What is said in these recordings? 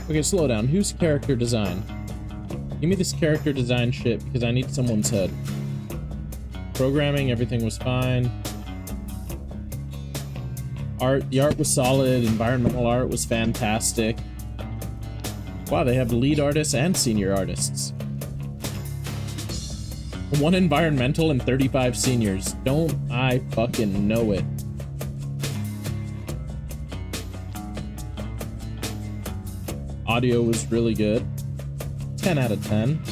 Okay, slow down. Who's character design? Give me this character design shit because I need someone's head. Programming, everything was fine. Art, the art was solid. Environmental art was fantastic. Wow, they have lead artists and senior artists. 1 environmental and 35 seniors. Don't I fucking know it. Audio was really good. 10 out of 10.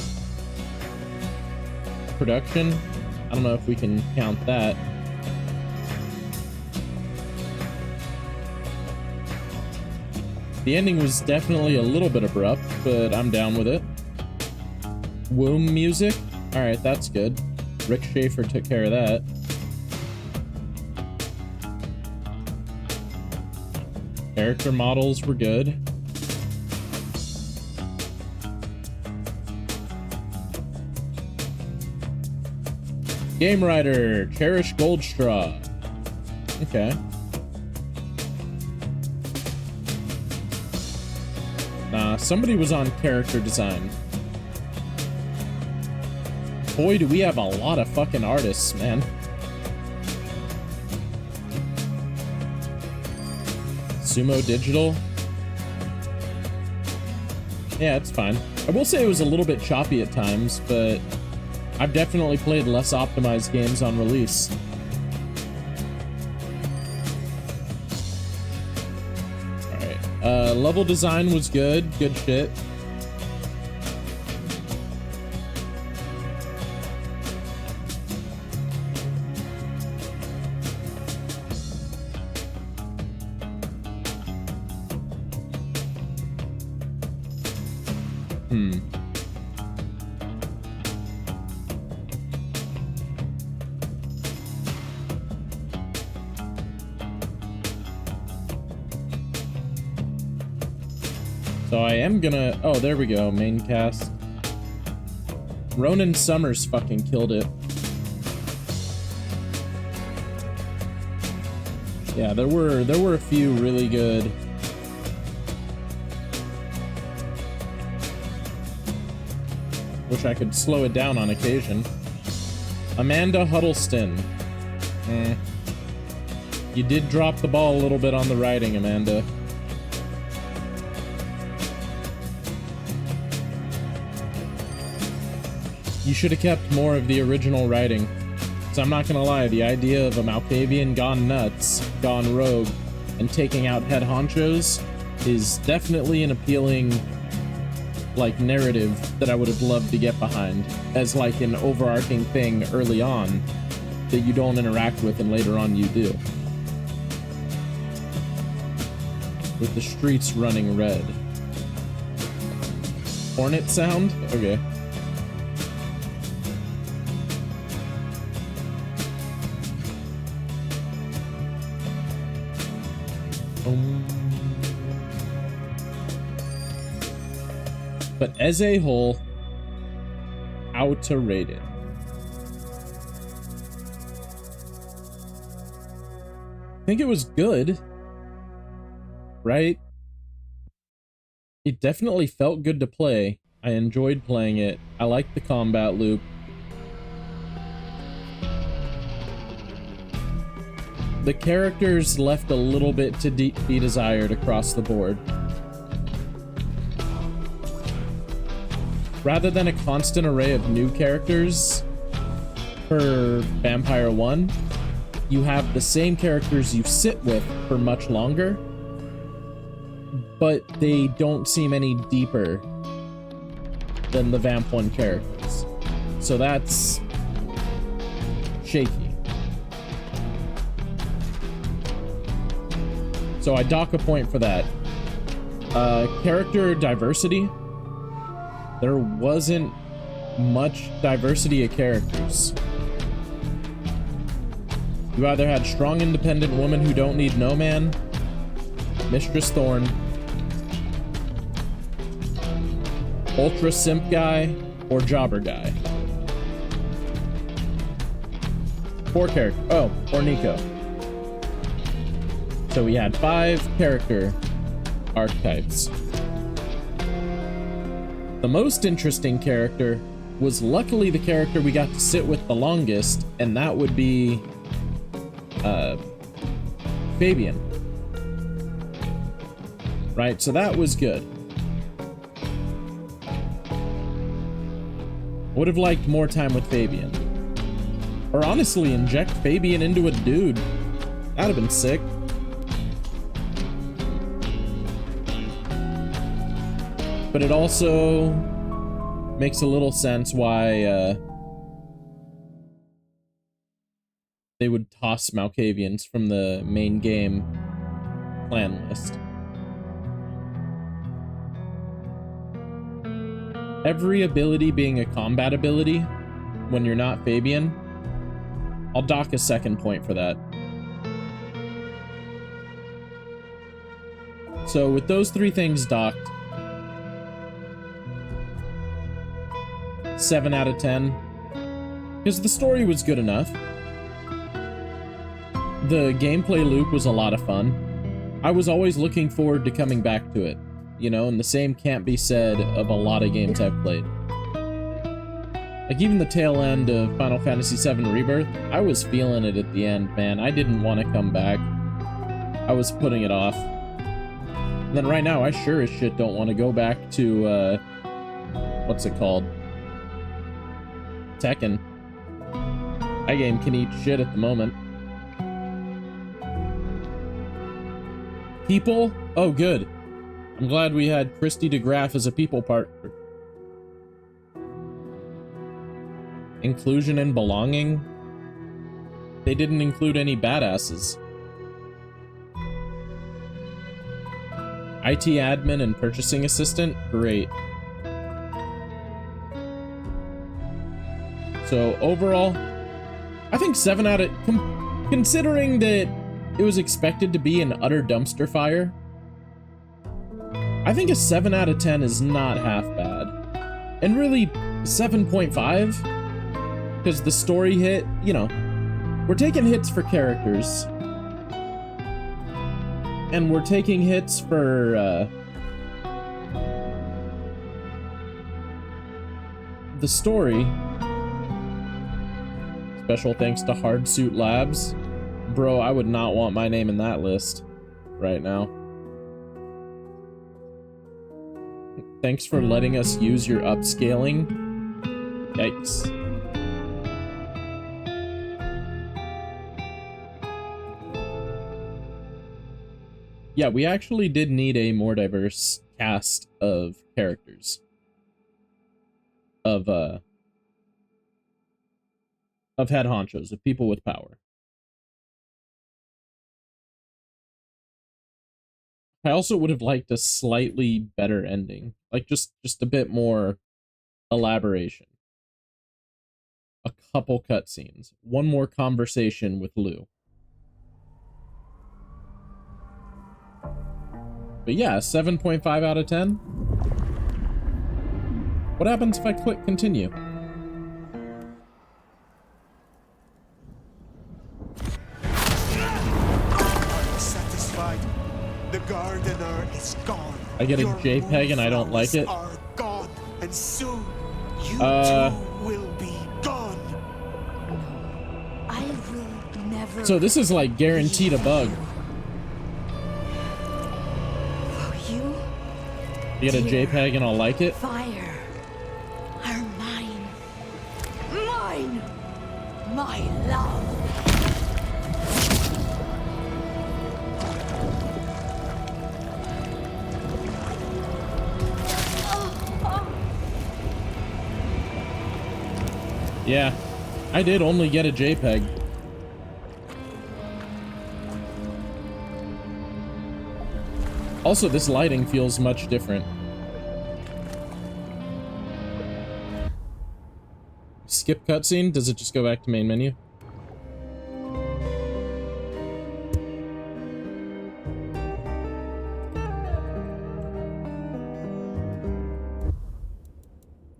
Production, I don't know if we can count that. The ending was definitely a little bit abrupt, but I'm down with it. Womb music, alright, that's good. Rick Schaefer took care of that. Character models were good. Game writer, Cherish Goldstraw. Okay. Nah, somebody was on character design. Boy, do we have a lot of fucking artists, man. Sumo Digital. Yeah, it's fine. I will say it was a little bit choppy at times, but I've definitely played less optimized games on release. Alright. Level design was good. Good shit. So I am gonna... Oh, there we go. Main cast. Ronan Summers fucking killed it. Yeah, there were a few really good. Wish I could slow it down on occasion. Amanda Huddleston. You did drop the ball a little bit on the writing, Amanda. You should have kept more of the original writing. So I'm not gonna lie, the idea of a Malkavian gone nuts, gone rogue, and taking out head honchos is definitely an appealing, like, narrative that I would have loved to get behind as, like, an overarching thing early on that you don't interact with and later on you do. With the streets running red. Hornet sound? Okay. But as a whole, how to rate it? I think it was good, right? It definitely felt good to play. I enjoyed playing it. I liked the combat loop. The characters left a little bit to be desired across the board. Rather than a constant array of new characters for Vampire 1, you have the same characters you sit with for much longer, but they don't seem any deeper than the Vamp 1 characters. So that's shaky. So I dock a point for that. Character diversity. There wasn't much diversity of characters. You either had strong independent woman who don't need no man, Mistress Thorn, ultra simp guy, or jobber guy. 4 characters. Oh, or Nico. So we had 5 character archetypes. The most interesting character was luckily the character we got to sit with the longest, and that would be Fabian. Right, so that was good. Would have liked more time with Fabian. Or honestly, inject Fabian into a dude. That'd have been sick. But it also makes a little sense why they would toss Malkavians from the main game clan list. Every ability being a combat ability when you're not Fabian, I'll dock a second point for that. So with those three things docked, 7 out of 10, because the story was good enough. The gameplay loop was a lot of fun. I was always looking forward to coming back to it, you know, and the same can't be said of a lot of games I've played. Like even the tail end of Final Fantasy VII Rebirth, I was feeling it at the end, man. I didn't want to come back. I was putting it off. And then right now, I sure as shit don't want to go back to, what's it called? Tekken. That game can eat shit at the moment. People? Oh, good. I'm glad we had Christy DeGraff as a people partner. Inclusion and belonging? They didn't include any badasses. IT admin and purchasing assistant? Great. So overall, I think 7 out of... considering that it was expected to be an utter dumpster fire, I think a 7 out of 10 is not half bad. And really, 7.5? Because the story hit, you know, we're taking hits for characters. And we're taking hits for, the story. Special thanks to Hardsuit Labs. Bro, I would not want my name in that list right now. Thanks for letting us use your upscaling. Yikes. Yeah, we actually did need a more diverse cast of characters. Of head honchos, of people with power. I also would have liked a slightly better ending. Like, just a bit more elaboration. A couple cutscenes. One more conversation with Lou. But yeah, 7.5 out of 10. What happens if I click continue? Satisfied. The gardener is gone. I get a JPEG and I don't like it. Are gone, and soon you too will be gone. I will never. So this is like guaranteed a bug. You get a JPEG and I'll like it. Fire are mine. Mine. My love. Yeah, I did only get a JPEG. Also, this lighting feels much different. Skip cutscene? Does it just go back to main menu?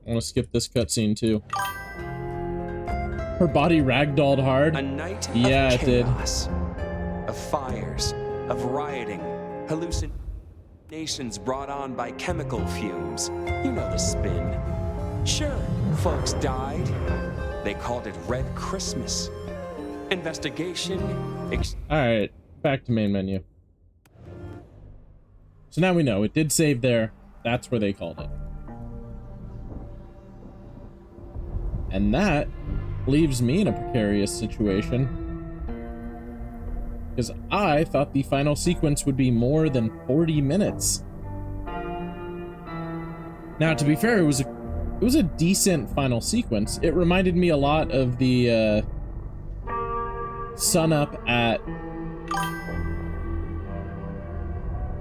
I want to skip this cutscene too. Her body ragdolled hard. A night yeah, of it did. chaos, of fires, of rioting, hallucinations. Inundations brought on by chemical fumes. You know the spin. Sure, folks died. They called it Red Christmas. Investigation. Alright, back to main menu. So now we know it did save there. That's where they called it. And that leaves me in a precarious situation. Because I thought the final sequence would be more than 40 minutes. Now, to be fair, it was a decent final sequence. It reminded me a lot of the sun up at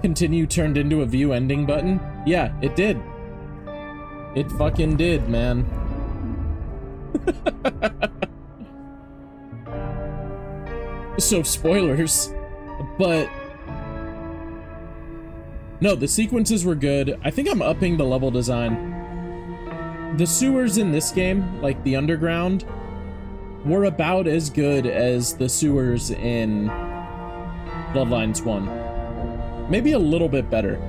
continue turned into a view ending button. Yeah, it did. It fucking did, man. So spoilers, but no, the sequences were good. I think I'm upping the level design. The sewers in this game, like the underground, were about as good as the sewers in Bloodlines 1. Maybe a little bit better.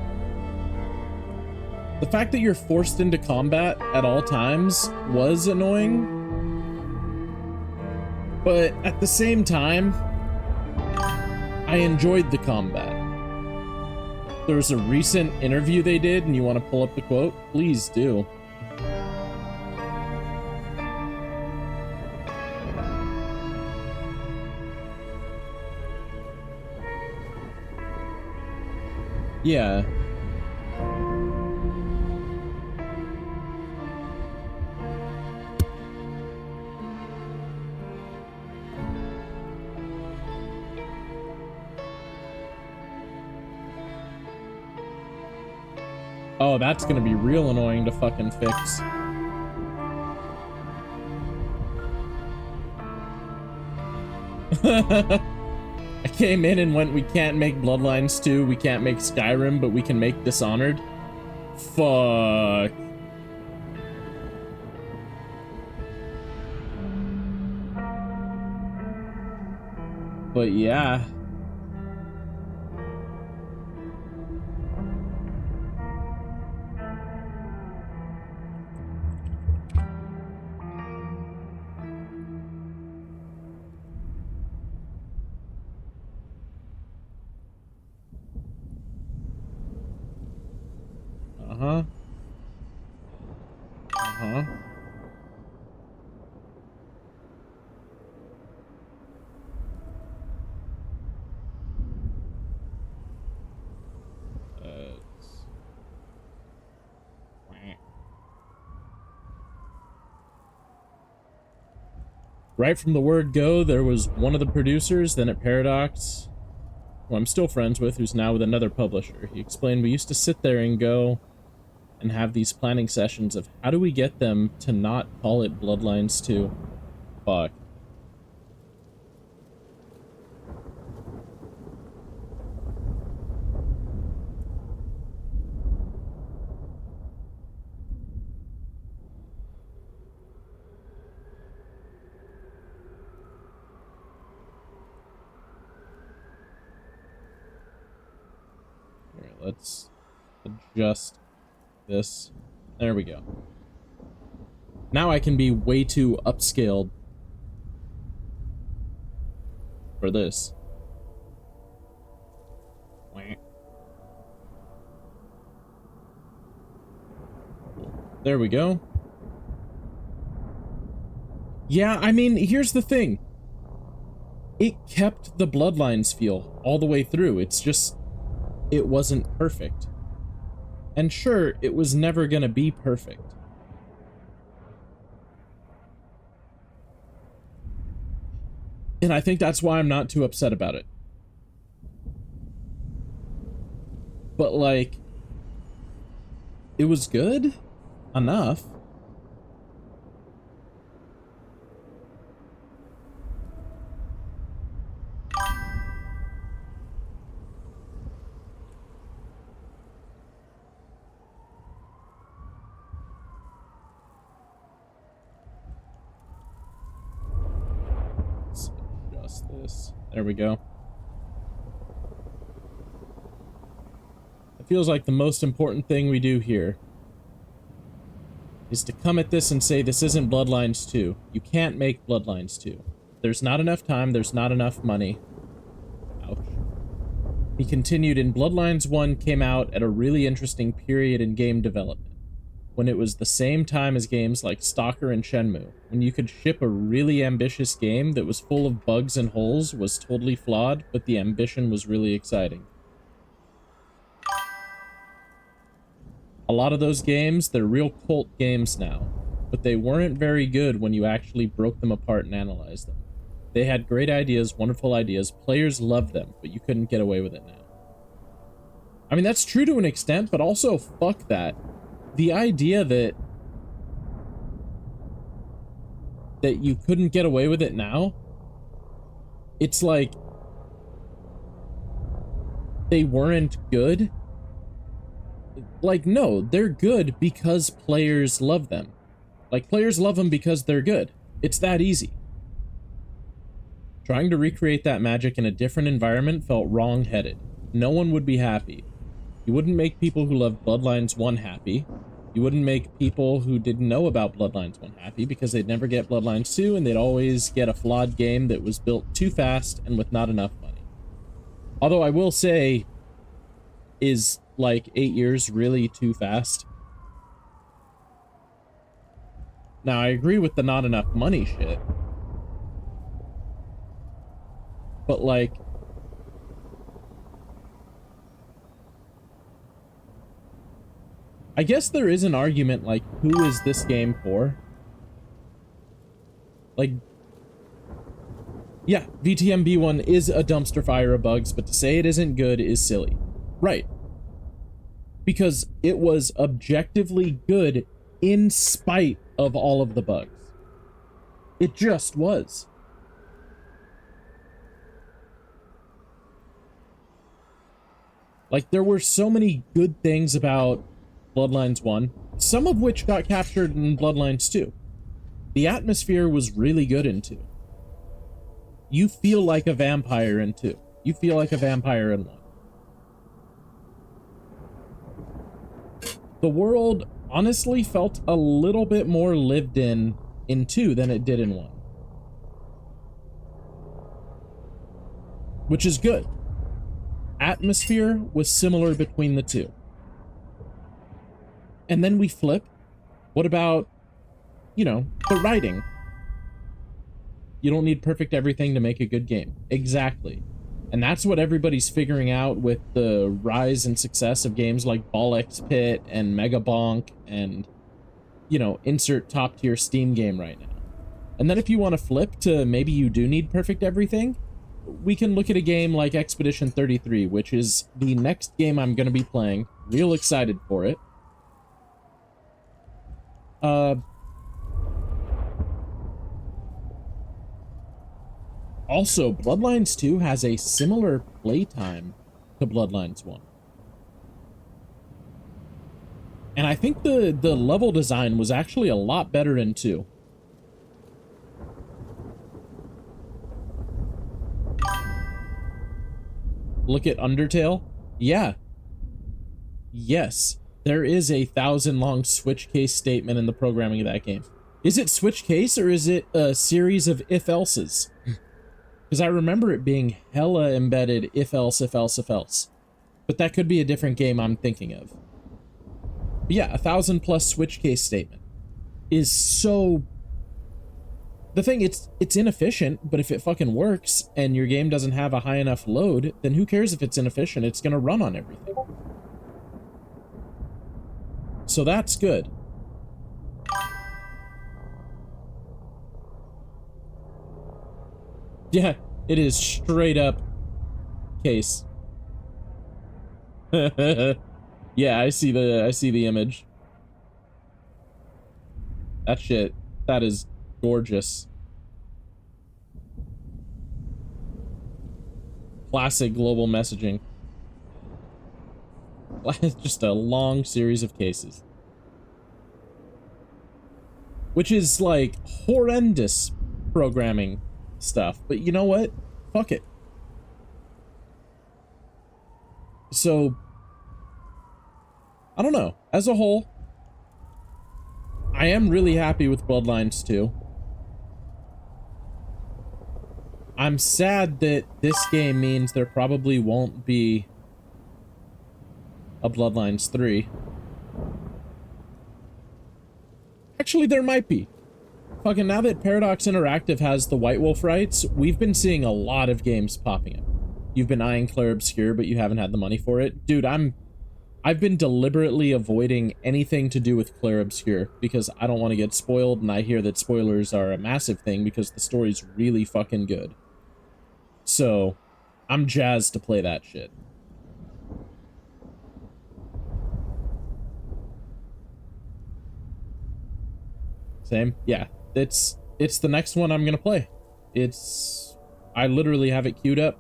The fact that you're forced into combat at all times was annoying, but at the same time, I enjoyed the combat. There was a recent interview they did, and you want to pull up the quote? Please do. Yeah. Oh, that's gonna be real annoying to fucking fix. I came in and went, we can't make Bloodlines 2, we can't make Skyrim, but we can make Dishonored. Fuck. But yeah. Uh-huh. Uh-huh. Right from the word go, there was one of the producers, then at Paradox, who I'm still friends with, who's now with another publisher. He explained we used to sit there and go and have these planning sessions of how do we get them to not call it Bloodlines 2. Fuck. Here, let's adjust this. There we go. Now I can be way too upscaled for this. There we go. Yeah, I mean, here's the thing. It kept the Bloodlines feel all the way through. It's just, it wasn't perfect. And sure, it was never gonna be perfect. And I think that's why I'm not too upset about it. But, like, it was good enough. This. There we go. I It feels like the most important thing we do here is to come at this and say this isn't Bloodlines 2. You can't make Bloodlines 2. There's not enough time, there's not enough money. Ouch. He continued, in Bloodlines 1 came out at a really interesting period in game development, when it was the same time as games like Stalker and Shenmue, when you could ship a really ambitious game that was full of bugs and holes, was totally flawed, but the ambition was really exciting. A lot of those games, they're real cult games now, but they weren't very good when you actually broke them apart and analyzed them. They had great ideas, wonderful ideas, players loved them, but you couldn't get away with it now. I mean, that's true to an extent, but also fuck that. The idea that you couldn't get away with it now, it's like they weren't good. Like, no, they're good because players love them. Like, players love them because they're good. It's that easy. Trying to recreate that magic in a different environment felt wrong-headed. No one would be happy. You wouldn't make people who loved Bloodlines 1 happy. You wouldn't make people who didn't know about Bloodlines 1 happy, because they'd never get Bloodlines 2, and they'd always get a flawed game that was built too fast and with not enough money. Although I will say, is like 8 years really too fast? Now, I agree with the not enough money shit. But like, I guess there is an argument, like, who is this game for? Like, yeah, VTMB1 is a dumpster fire of bugs, but to say it isn't good is silly. Right. Because it was objectively good in spite of all of the bugs. It just was. Like, there were so many good things about Bloodlines 1, some of which got captured in Bloodlines 2. The atmosphere was really good in 2. You feel like a vampire in 2. You feel like a vampire in 1. The world honestly felt a little bit more lived in 2 than it did in 1. Which is good. Atmosphere was similar between the two. And then we flip. What about, you know, the writing? You don't need perfect everything to make a good game. Exactly. And that's what everybody's figuring out with the rise and success of games like Ball X Pit and Mega Bonk and, you know, insert top tier Steam game right now. And then if you want to flip to maybe you do need perfect everything, we can look at a game like Expedition 33, which is the next game I'm going to be playing. Real excited for it. Also, Bloodlines 2 has a similar playtime to Bloodlines 1. And I think the level design was actually a lot better in 2. Look at Undertale. Yeah. Yes. There is a 1,000-long switch case statement in the programming of that game. Is it switch case or is it a series of if-elses? Because I remember it being hella embedded if-else, if-else, if-else. But that could be a different game I'm thinking of. But yeah, 1,000+ switch case statement is so... The thing, it's inefficient, but if it fucking works and your game doesn't have a high enough load, then who cares if it's inefficient? It's gonna run on everything. So that's good. Yeah, it is straight up case. Yeah, I see the image. That shit, that is gorgeous. Classic global messaging. Just a long series of cases. Which is like horrendous programming stuff. But you know what? Fuck it. So I don't know. As a whole, I am really happy with Bloodlines 2. I'm sad that this game means there probably won't be a Bloodlines 3. Actually, there might be. Fucking now that Paradox Interactive has the White Wolf rights, we've been seeing a lot of games popping up. You've been eyeing Clair Obscur, but you haven't had the money for it. Dude, I've been deliberately avoiding anything to do with Clair Obscur because I don't want to get spoiled, and I hear that spoilers are a massive thing because the story's really fucking good. So, I'm jazzed to play that shit. Same? Yeah. It's the next one I'm gonna play. I literally have it queued up.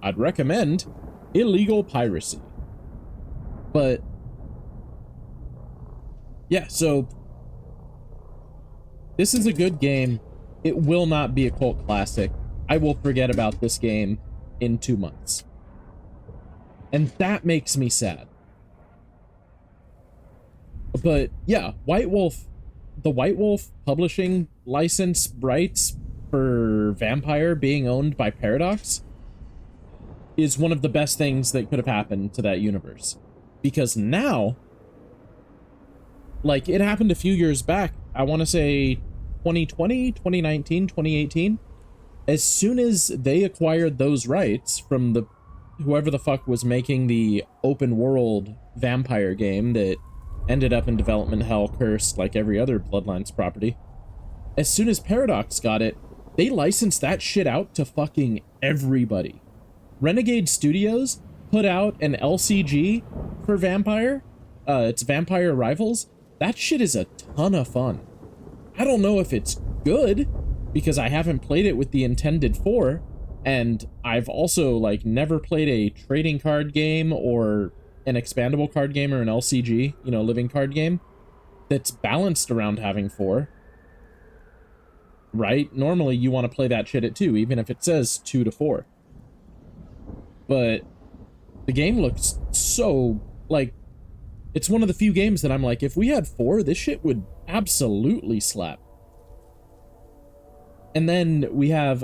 I'd recommend Illegal Piracy. But yeah, so this is a good game. It will not be a cult classic. I will forget about this game in 2 months. And that makes me sad. But yeah, White Wolf, the White Wolf publishing license rights for Vampire being owned by Paradox is one of the best things that could have happened to that universe. Because now, like, it happened a few years back, I want to say 2020, 2019, 2018. As soon as they acquired those rights from the whoever the fuck was making the open world vampire game that ended up in development hell, cursed like every other Bloodlines property, as soon as Paradox got it, they licensed that shit out to fucking everybody. Renegade Studios put out an LCG for Vampire. It's Vampire Rivals. That shit is a ton of fun. I don't know if it's good, because I haven't played it with the intended for, and I've also, like, never played a trading card game or an expandable card game or an LCG, you know, living card game, that's balanced around having 4. Right? Normally you want to play that shit at 2, even if it says 2 to 4. But the game looks so, like, it's one of the few games that I'm like, if we had 4, this shit would absolutely slap. And then we have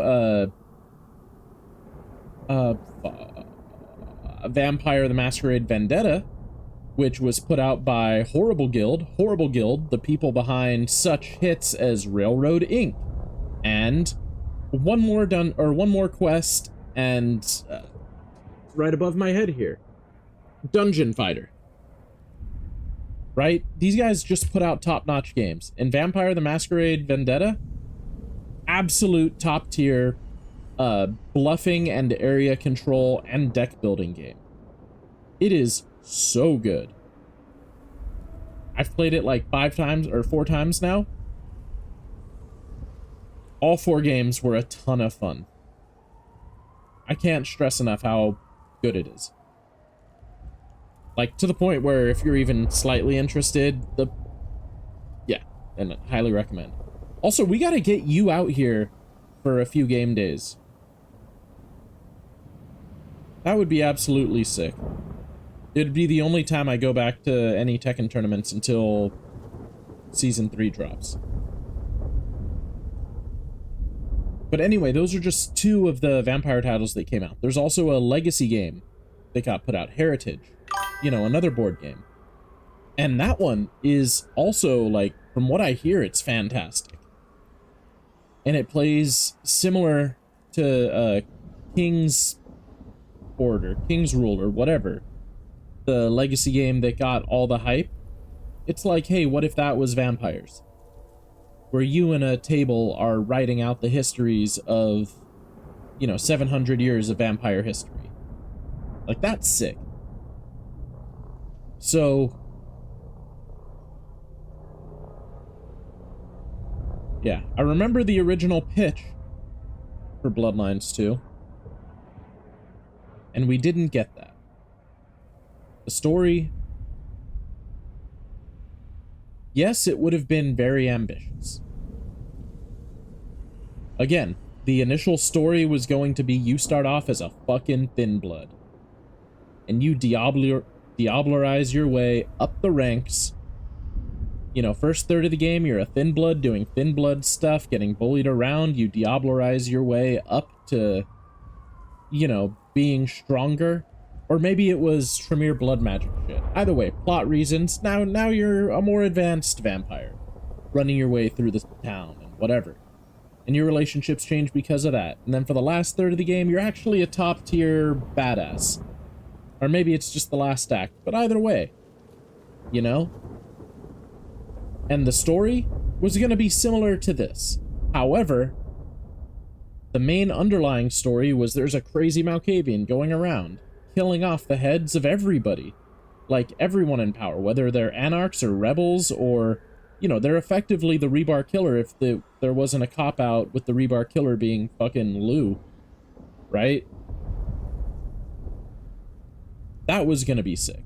Vampire the Masquerade Vendetta, which was put out by Horrible Guild. Horrible Guild, the people behind such hits as Railroad Inc. And one more quest, and right above my head here, Dungeon Fighter. Right? These guys just put out top-notch games. And Vampire the Masquerade Vendetta, absolute top-tier bluffing and area control and deck building game. It is so good. I've played it like 5 times or 4 times now. All 4 games were a ton of fun. I can't stress enough how good it is. Like, to the point where if you're even slightly interested, yeah, and I highly recommend. Also, we gotta get you out here for a few game days. That would be absolutely sick. It'd be the only time I go back to any Tekken tournaments until Season 3 drops. But anyway, those are just 2 of the Vampire titles that came out. There's also a legacy game that got put out, Heritage. You know, another board game. And that one is also, like, from what I hear, it's fantastic. And it plays similar to King's Board or King's Rule or whatever. The legacy game that got all the hype. It's like, hey, what if that was vampires? Where you and a table are writing out the histories of, you know, 700 years of vampire history. Like, that's sick. So, yeah, I remember the original pitch for Bloodlines 2, and we didn't get that. The story, yes, it would have been very ambitious. Again, the initial story was going to be you start off as a fucking thin blood, and you Diablerize your way up the ranks. You know, first third of the game, you're a thin blood doing thin blood stuff, getting bullied around. You Diablerize your way up to, you know, being stronger. Or maybe it was Tremere blood magic shit. Either way, plot reasons. Now you're a more advanced vampire, running your way through the town and whatever. And your relationships change because of that. And then for the last third of the game, you're actually a top tier badass. Or maybe it's just the last act, but either way, you know? And the story was going to be similar to this. However, the main underlying story was there's a crazy Malkavian going around, killing off the heads of everybody. Like, everyone in power, whether they're anarchs or rebels or, you know, they're effectively the Rebar Killer if there wasn't a cop-out with the Rebar Killer being fucking Lou, right? That was gonna be sick.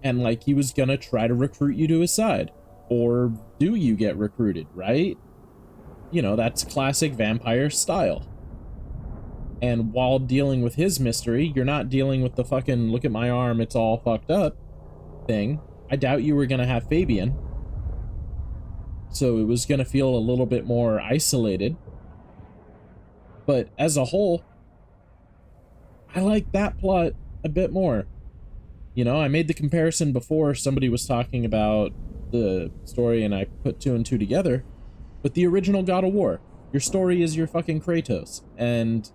And, like, he was gonna try to recruit you to his side. Or do you get recruited, right? You know, that's classic vampire style. And while dealing with his mystery, you're not dealing with the fucking look at my arm, it's all fucked up thing. I doubt you were gonna have Fabian. So it was gonna feel a little bit more isolated. But as a whole, I like that plot a bit more. You know, I made the comparison before somebody was talking about the story and I put 2 and 2 together. But the original God of War, your story is your fucking Kratos. And,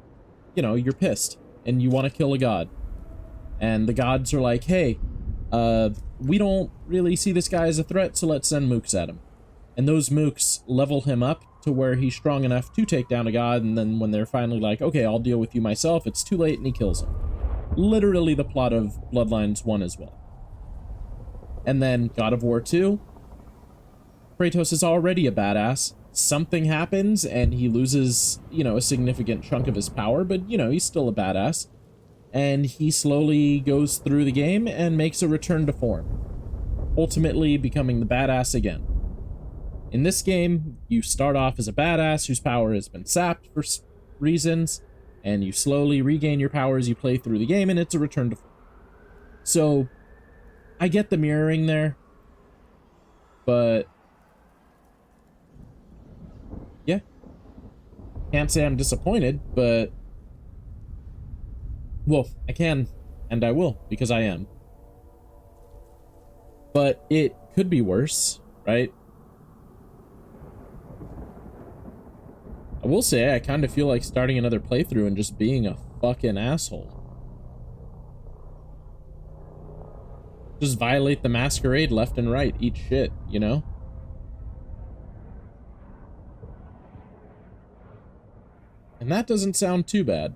you know, you're pissed and you want to kill a god. And the gods are like, hey, we don't really see this guy as a threat, so let's send mooks at him. And those mooks level him up to where he's strong enough to take down a god, and then when they're finally like, okay, I'll deal with you myself, it's too late and he kills him. Literally the plot of Bloodlines 1 as well. And then God of War 2, Kratos is already a badass. Something happens and he loses, you know, a significant chunk of his power, but, you know, he's still a badass. And he slowly goes through the game and makes a return to form, ultimately becoming the badass again. In this game, you start off as a badass whose power has been sapped for reasons, and you slowly regain your power as you play through the game, and it's a return to form. So, I get the mirroring there, but yeah, can't say I'm disappointed, but well, I can, and I will, because I am. But it could be worse, right? I will say, I kind of feel like starting another playthrough and just being a fucking asshole. Just violate the Masquerade left and right, eat shit, you know? And that doesn't sound too bad.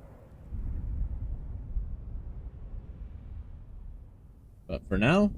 But for now,